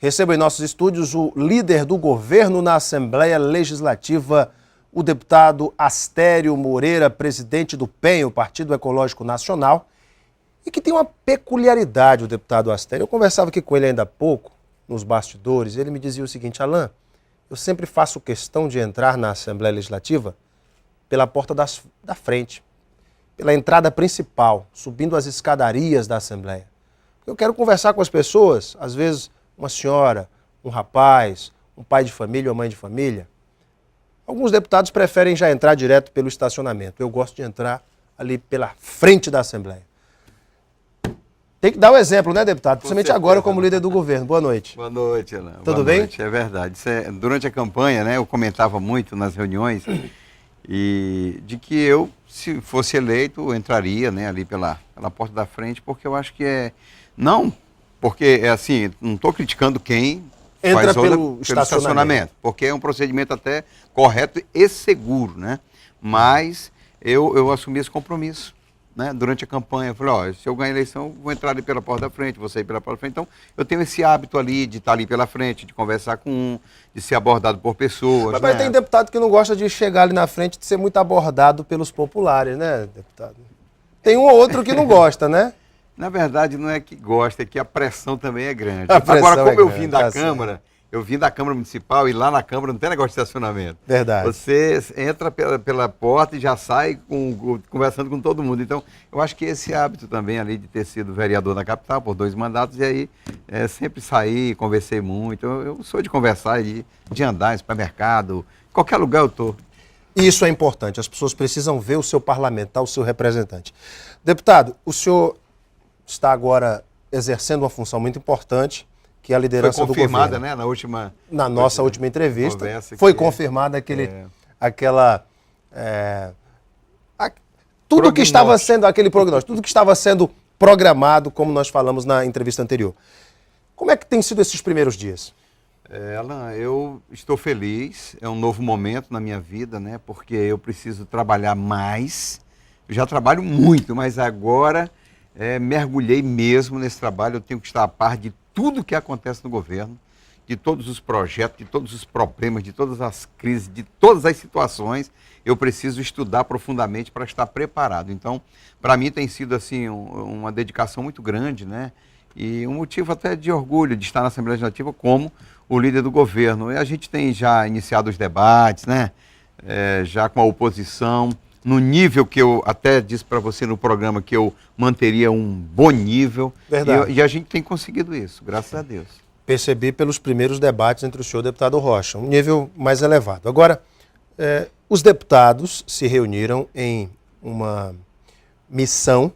Recebo em nossos estúdios o líder do governo na Assembleia Legislativa, o deputado Astério Moreira, presidente do PEN, o Partido Ecológico Nacional, e que tem uma peculiaridade, o deputado Astério. Eu conversava aqui com ele ainda há pouco, nos bastidores, e ele me dizia o seguinte: Alain, eu sempre faço questão de entrar na Assembleia Legislativa pela porta da frente, pela entrada principal, subindo as escadarias da Assembleia. Eu quero conversar com as pessoas, às vezes uma senhora, um rapaz, um pai de família, uma mãe de família. Alguns deputados preferem já entrar direto pelo estacionamento. Eu gosto de entrar ali pela frente da Assembleia. Tem que dar o exemplo, né, deputado? Principalmente agora como líder do governo. Boa noite. Boa noite, Alain. Tudo bem? É verdade. Durante a campanha, né, eu comentava muito nas reuniões e de que eu, se fosse eleito, eu entraria, né, ali pela porta da frente, porque eu acho que não, porque é assim, não estou criticando quem entra faz pelo estacionamento, porque é um procedimento até correto e seguro, né? Mas eu assumi esse compromisso, né? Durante a campanha, eu falei, ó, se eu ganhar a eleição, eu vou entrar ali pela porta da frente, vou sair pela porta da frente. Então, eu tenho esse hábito ali de estar ali pela frente, de conversar com um, de ser abordado por pessoas. Mas tem deputado que não gosta de chegar ali na frente, de ser muito abordado pelos populares, né, deputado? Tem um ou outro que não gosta, né? Na verdade, não é que gosta, é que a pressão também é grande. Agora, como eu vim da Câmara, eu vim da Câmara Municipal e lá na Câmara não tem negócio de estacionamento. Verdade. Você entra pela porta e já sai conversando com todo mundo. Então, eu acho que esse hábito também ali de ter sido vereador na capital por 2 mandatos, e aí sempre saí, conversei muito. Eu sou de conversar, de andar em supermercado, qualquer lugar eu estou. Isso é importante, as pessoas precisam ver o seu parlamentar, o seu representante. Deputado, o senhor está agora exercendo uma função muito importante, que é a liderança do governo. Foi confirmada, né, na nossa última entrevista, foi confirmada tudo que estava sendo aquele prognóstico, tudo que estava sendo programado, como nós falamos na entrevista anterior. Como é que tem sido esses primeiros dias? Alain, eu estou feliz, é um novo momento na minha vida, né, porque eu preciso trabalhar mais. Eu já trabalho muito, mas agora mergulhei mesmo nesse trabalho. Eu tenho que estar a par de tudo que acontece no governo, de todos os projetos, de todos os problemas, de todas as crises, de todas as situações. Eu preciso estudar profundamente para estar preparado. Então, para mim tem sido assim uma dedicação muito grande, né? E um motivo até de orgulho de estar na Assembleia Legislativa como o líder do governo. E a gente tem já iniciado os debates, né? Já com a oposição, no nível que eu até disse para você no programa que eu manteria um bom nível. Verdade. E a gente tem conseguido isso, graças a Deus. Percebi pelos primeiros debates entre o senhor e o deputado Rocha, um nível mais elevado. Agora, os deputados se reuniram em uma missão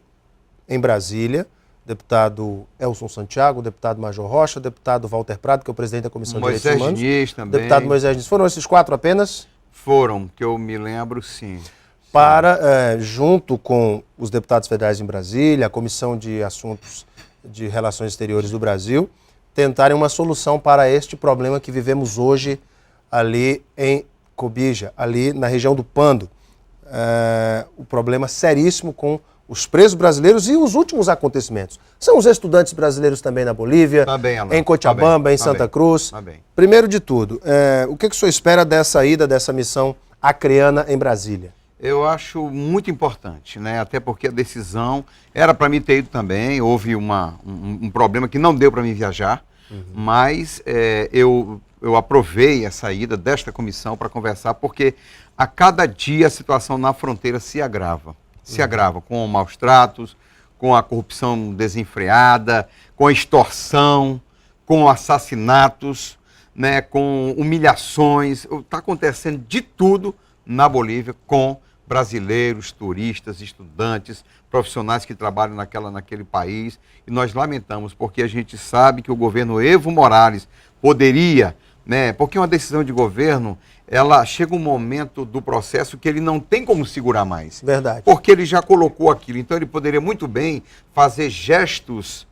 em Brasília, deputado Elson Santiago, deputado Major Rocha, deputado Walter Prado, que é o presidente da Comissão de Direitos Humanos. Moisés Diniz também. Deputado Moisés Diniz. Foram esses 4 apenas? Foram, que eu me lembro, sim. Para, junto com os deputados federais em Brasília, a Comissão de Assuntos de Relações Exteriores do Brasil, tentarem uma solução para este problema que vivemos hoje ali em Cobija, ali na região do Pando. O problema seríssimo com os presos brasileiros e os últimos acontecimentos. São os estudantes brasileiros também na Bolívia, em Cochabamba, em Santa Cruz. Primeiro de tudo, o que o senhor espera dessa ida, dessa missão acreana em Brasília? Eu acho muito importante, né? Até porque a decisão era para mim ter ido também. Houve um problema que não deu para mim viajar, mas eu aprovei a saída desta comissão para conversar, porque a cada dia a situação na fronteira se agrava. Se agrava com maus tratos, com a corrupção desenfreada, com a extorsão, com assassinatos, né? Com humilhações. Está acontecendo de tudo na Bolívia com brasileiros, turistas, estudantes, profissionais que trabalham naquele país. E nós lamentamos, porque a gente sabe que o governo Evo Morales poderia, né, porque uma decisão de governo, ela chega um momento do processo que ele não tem como segurar mais. Verdade. Porque ele já colocou aquilo. Então ele poderia muito bem fazer gestos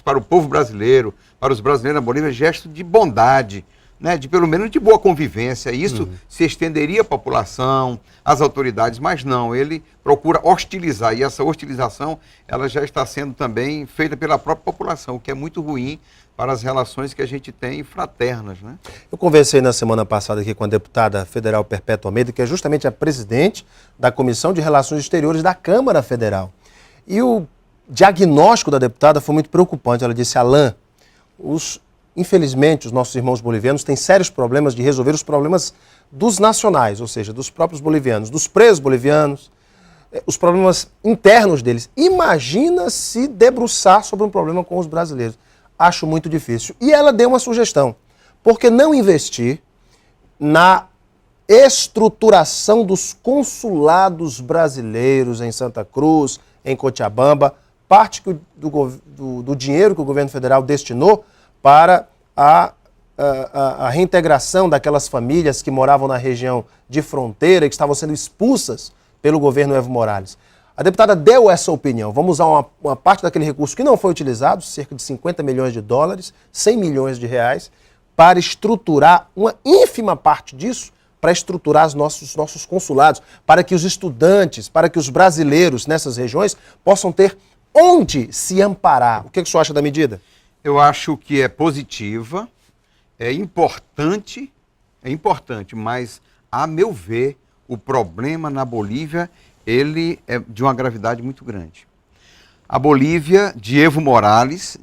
para o povo brasileiro, para os brasileiros na Bolívia, gestos de bondade, né, de pelo menos de boa convivência. Isso se estenderia à população, às autoridades, mas não, ele procura hostilizar, e essa hostilização ela já está sendo também feita pela própria população, o que é muito ruim para as relações que a gente tem fraternas, né? Eu conversei na semana passada aqui com a deputada federal Perpétua Almeida, que é justamente a presidente da Comissão de Relações Exteriores da Câmara Federal. E o diagnóstico da deputada foi muito preocupante. Ela disse: Alain, infelizmente, os nossos irmãos bolivianos têm sérios problemas de resolver os problemas dos nacionais, ou seja, dos próprios bolivianos, dos presos bolivianos, os problemas internos deles. Imagina se debruçar sobre um problema com os brasileiros. Acho muito difícil. E ela deu uma sugestão: por que não investir na estruturação dos consulados brasileiros em Santa Cruz, em Cochabamba, parte do dinheiro que o governo federal destinou para a reintegração daquelas famílias que moravam na região de fronteira e que estavam sendo expulsas pelo governo Evo Morales. A deputada deu essa opinião. Vamos usar uma parte daquele recurso que não foi utilizado, cerca de 50 milhões de dólares, 100 milhões de reais, para estruturar uma ínfima parte disso, para estruturar os nossos consulados, para que os estudantes, para que os brasileiros nessas regiões possam ter onde se amparar. O que o senhor acha da medida? Eu acho que é positiva, é importante, mas, a meu ver, o problema na Bolívia, ele é de uma gravidade muito grande. A Bolívia, de Evo Morales,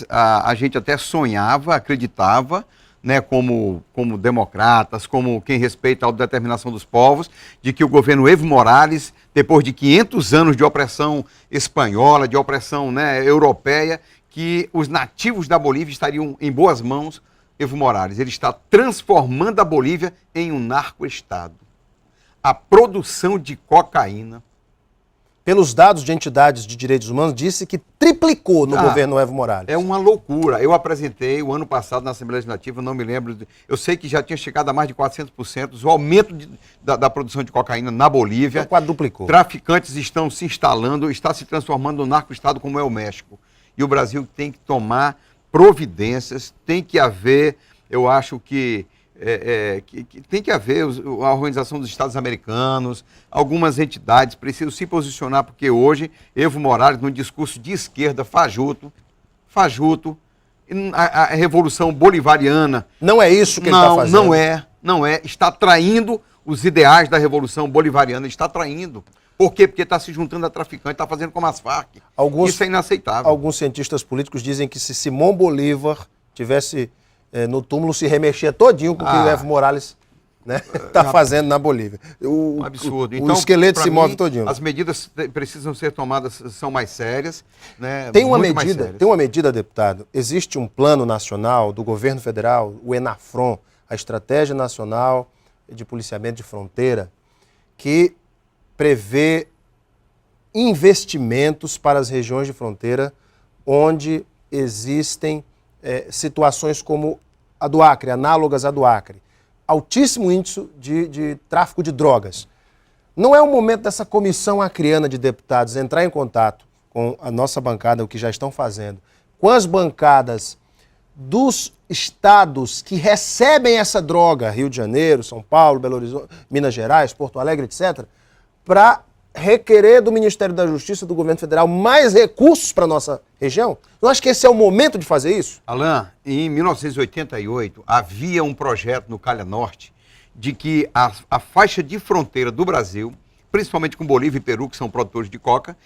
a gente até sonhava, acreditava, né, como democratas, como quem respeita a autodeterminação dos povos, de que o governo Evo Morales, depois de 500 anos de opressão espanhola, de opressão, né, europeia, que os nativos da Bolívia estariam em boas mãos. Evo Morales, ele está transformando a Bolívia em um narco-estado. A produção de cocaína, pelos dados de entidades de direitos humanos, disse que triplicou no governo Evo Morales. É uma loucura. Eu apresentei o ano passado na Assembleia Legislativa, não me lembro, eu sei que já tinha chegado a mais de 400%, o aumento da produção de cocaína na Bolívia. Então, quadruplicou. Traficantes estão se instalando, está se transformando num narco-estado como é o México. E o Brasil tem que tomar providências, tem que haver, eu acho que tem que haver a Organização dos Estados Americanos, algumas entidades precisam se posicionar, porque hoje Evo Morales, num discurso de esquerda fajuto, a Revolução Bolivariana... Não é isso que ele está fazendo? Não é. Está traindo os ideais da Revolução Bolivariana, está traindo. Por quê? Porque está se juntando a traficante, está fazendo como as Farc. Isso é inaceitável. Alguns cientistas políticos dizem que se Simão Bolívar tivesse no túmulo, se remexia todinho com o que o Evo Morales está fazendo na Bolívia. Um absurdo. Então, o esqueleto se move todinho. As medidas precisam ser tomadas, são mais sérias. Né? Tem uma medida, deputado. Existe um plano nacional do governo federal, o ENAFRON, a Estratégia Nacional de Policiamento de Fronteira, que prevê investimentos para as regiões de fronteira onde existem situações como a do Acre, análogas à do Acre. Altíssimo índice de tráfico de drogas. Não é o momento dessa comissão acreana de deputados entrar em contato com a nossa bancada, o que já estão fazendo, com as bancadas dos estados que recebem essa droga, Rio de Janeiro, São Paulo, Belo Horizonte, Minas Gerais, Porto Alegre, etc., para requerer do Ministério da Justiça, do governo federal, mais recursos para a nossa região? Eu acho que esse é o momento de fazer isso. Alain, em 1988, havia um projeto no Calha Norte de que a faixa de fronteira do Brasil, principalmente com Bolívia e Peru, que são produtores de coca,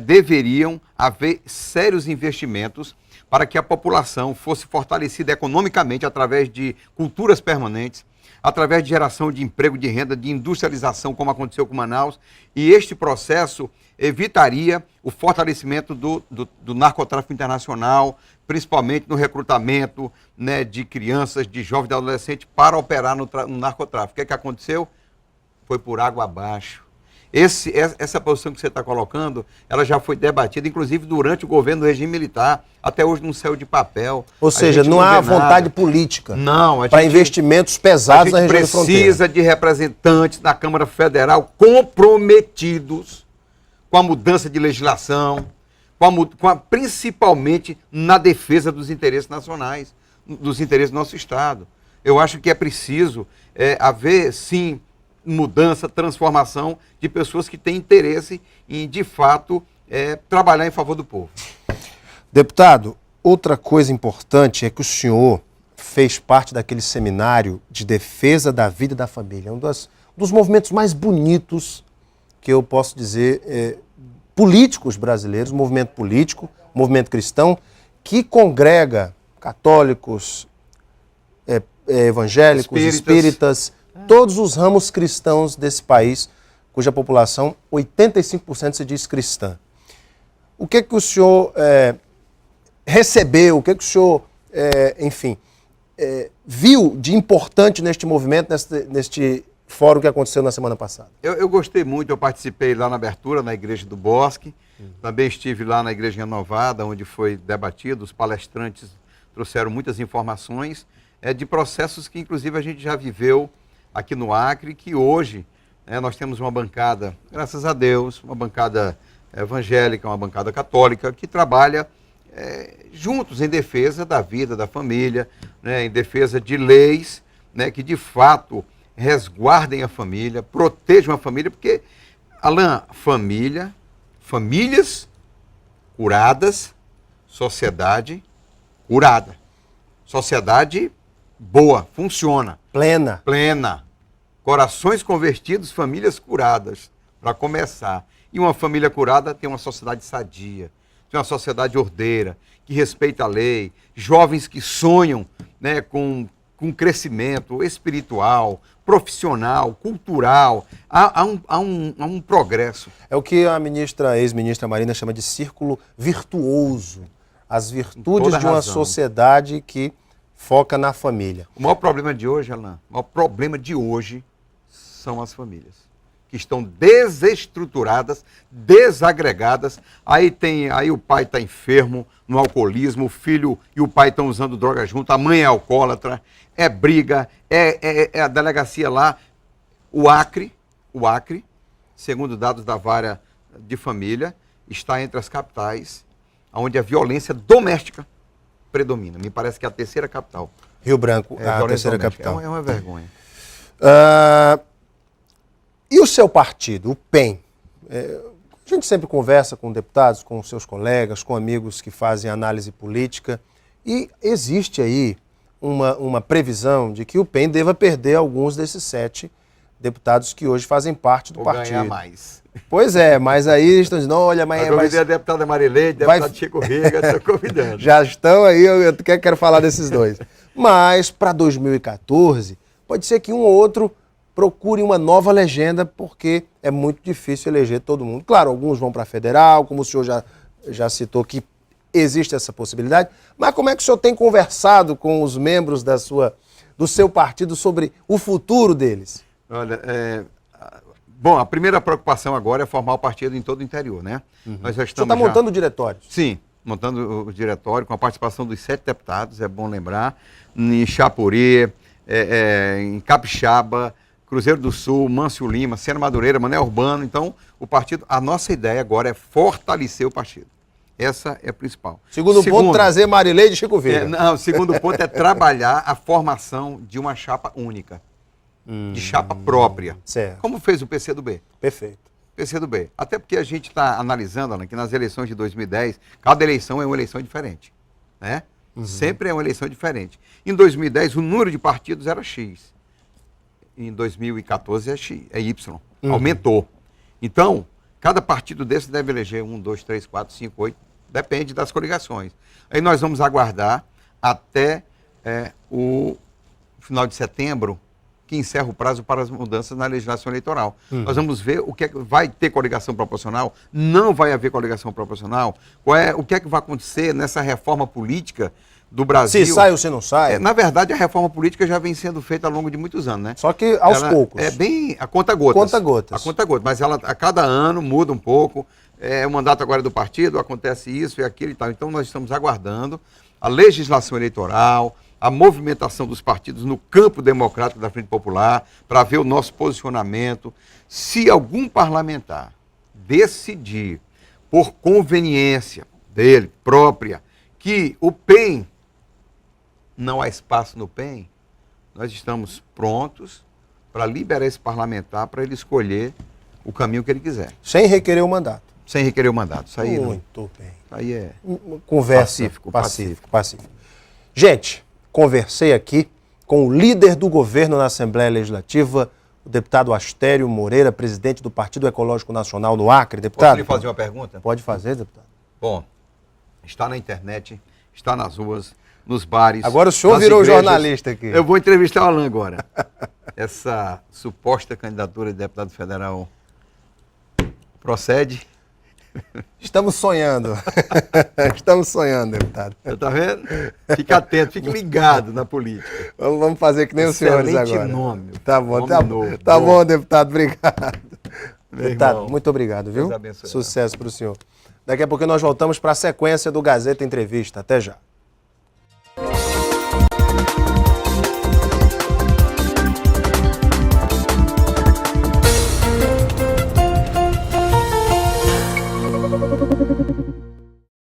deveriam haver sérios investimentos para que a população fosse fortalecida economicamente através de culturas permanentes, através de geração de emprego, de renda, de industrialização, como aconteceu com Manaus, e este processo evitaria o fortalecimento do narcotráfico internacional, principalmente no recrutamento, né, de crianças, de jovens, de adolescentes, para operar no narcotráfico. O que aconteceu? Foi por água abaixo. Essa posição que você está colocando, ela já foi debatida, inclusive durante o governo do regime militar, até hoje não saiu de papel. Ou seja, não há vontade política para investimentos pesados na região de fronteira. A gente precisa de representantes da Câmara Federal comprometidos com a mudança de legislação, principalmente na defesa dos interesses nacionais, dos interesses do nosso Estado. Eu acho que é preciso haver, sim, mudança, transformação de pessoas que têm interesse em, de fato, trabalhar em favor do povo. Deputado, outra coisa importante é que o senhor fez parte daquele seminário de defesa da vida e da família. Um dos movimentos mais bonitos que eu posso dizer, políticos brasileiros, movimento político, movimento cristão, que congrega católicos, evangélicos, espíritas, todos os ramos cristãos desse país, cuja população, 85% se diz cristã. O que o senhor recebeu, o que o senhor, viu de importante neste movimento, neste fórum que aconteceu na semana passada? Eu gostei muito, eu participei lá na abertura, na Igreja do Bosque, também estive lá na Igreja Renovada, onde foi debatido, os palestrantes trouxeram muitas informações de processos que, inclusive, a gente já viveu aqui no Acre, que hoje nós temos uma bancada, graças a Deus, uma bancada evangélica, uma bancada católica, que trabalha juntos em defesa da vida, da família, em defesa de leis que, de fato, resguardem a família, protejam a família, porque, Alain, famílias curadas, sociedade curada. Sociedade boa, funciona. Plena. Corações convertidos, famílias curadas, para começar. E uma família curada tem uma sociedade sadia, tem uma sociedade ordeira, que respeita a lei, jovens que sonham com crescimento espiritual, profissional, cultural, há um progresso. É o que a ex-ministra Marina chama de círculo virtuoso. As virtudes de uma sociedade que foca na família. O maior problema de hoje, Alain, são as famílias, que estão desestruturadas, desagregadas. Aí o pai está enfermo no alcoolismo, o filho e o pai estão usando droga junto, a mãe é alcoólatra, é briga, é a delegacia lá. O Acre, segundo dados da Vara de Família, está entre as capitais onde a violência doméstica predomina. Me parece que é a terceira capital. Rio Branco é a terceira capital. É uma vergonha. E o seu partido, o PEN? A gente sempre conversa com deputados, com seus colegas, com amigos que fazem análise política, e existe aí uma previsão de que o PEN deva perder alguns desses 7 deputados que hoje fazem parte do partido. Ganhar mais. Pois é, mas aí eles estão dizendo, olha, mas... Eu convidei a deputada Marileide, deputado Chico Riga, estou convidando. Já estão aí, eu quero falar desses dois. Mas para 2014, pode ser que um ou outro procure uma nova legenda, porque é muito difícil eleger todo mundo. Claro, alguns vão para federal, como o senhor já citou que existe essa possibilidade, mas como é que o senhor tem conversado com os membros do seu partido sobre o futuro deles? Olha, bom, a primeira preocupação agora é formar o partido em todo o interior, né? Nós já estamos o senhor está montando diretórios? Sim, montando o diretório com a participação dos 7 deputados, é bom lembrar, em Chapuri, em Capixaba, Cruzeiro do Sul, Mâncio Lima, Sena Madureira, Mané Urbano. Então, a nossa ideia agora é fortalecer o partido. Essa é a principal. Segundo ponto, trazer Marileide e Chico Riga. O segundo ponto é trabalhar a formação de uma chapa única, de chapa própria. Certo. Como fez o PCdoB. Perfeito. PCdoB. Até porque a gente está analisando, Ana, que nas eleições de 2010, cada eleição é uma eleição diferente. Né? Sempre é uma eleição diferente. Em 2010, o número de partidos era X. Em 2014 é Y. Aumentou. Então, cada partido desse deve eleger 1, 2, 3, 4, 5, 8. Depende das coligações. Aí nós vamos aguardar até o final de setembro, que encerra o prazo para as mudanças na legislação eleitoral. Nós vamos ver o que é que vai ter coligação proporcional, não vai haver coligação proporcional, o que é que vai acontecer nessa reforma política do Brasil. Se sai ou se não sai? Na verdade, a reforma política já vem sendo feita ao longo de muitos anos, né? Só que aos poucos. É bem a conta-gotas. Conta-gotas. A conta-gotas, mas ela a cada ano muda um pouco. O mandato agora é do partido, acontece isso e aquilo e tal. Então, nós estamos aguardando a legislação eleitoral, a movimentação dos partidos no campo democrático da Frente Popular, para ver o nosso posicionamento. Se algum parlamentar decidir, por conveniência dele própria, que o PEN, não há espaço no PEN, nós estamos prontos para liberar esse parlamentar para ele escolher o caminho que ele quiser. Sem requerer o mandato. Sem requerer o mandato. Isso aí, Muito bem. aí é Conversa. Pacífico. Pacífico. Gente, conversei aqui com o líder do governo na Assembleia Legislativa, o deputado Astério Moreira, presidente do Partido Ecológico Nacional no Acre. Deputado, Posso lhe fazer uma pergunta? Pode fazer, deputado. Bom, está na internet, está nas ruas, nos bares. Agora o senhor nas virou igrejas. jornalista aqui. Eu vou entrevistar o Alan agora. Essa suposta candidatura de deputado federal procede? Estamos sonhando. Estamos sonhando, deputado. Você está vendo? Fique atento, fique ligado na política. Vamos fazer que nem os senhores Excelente agora. nome. Tá bom, Nome novo. tá bom, deputado. Obrigado. Deputado, irmão. muito obrigado, viu? Deus abençoe. Sucesso para o senhor. Daqui a pouco nós voltamos para a sequência do Gazeta Entrevista. Até já.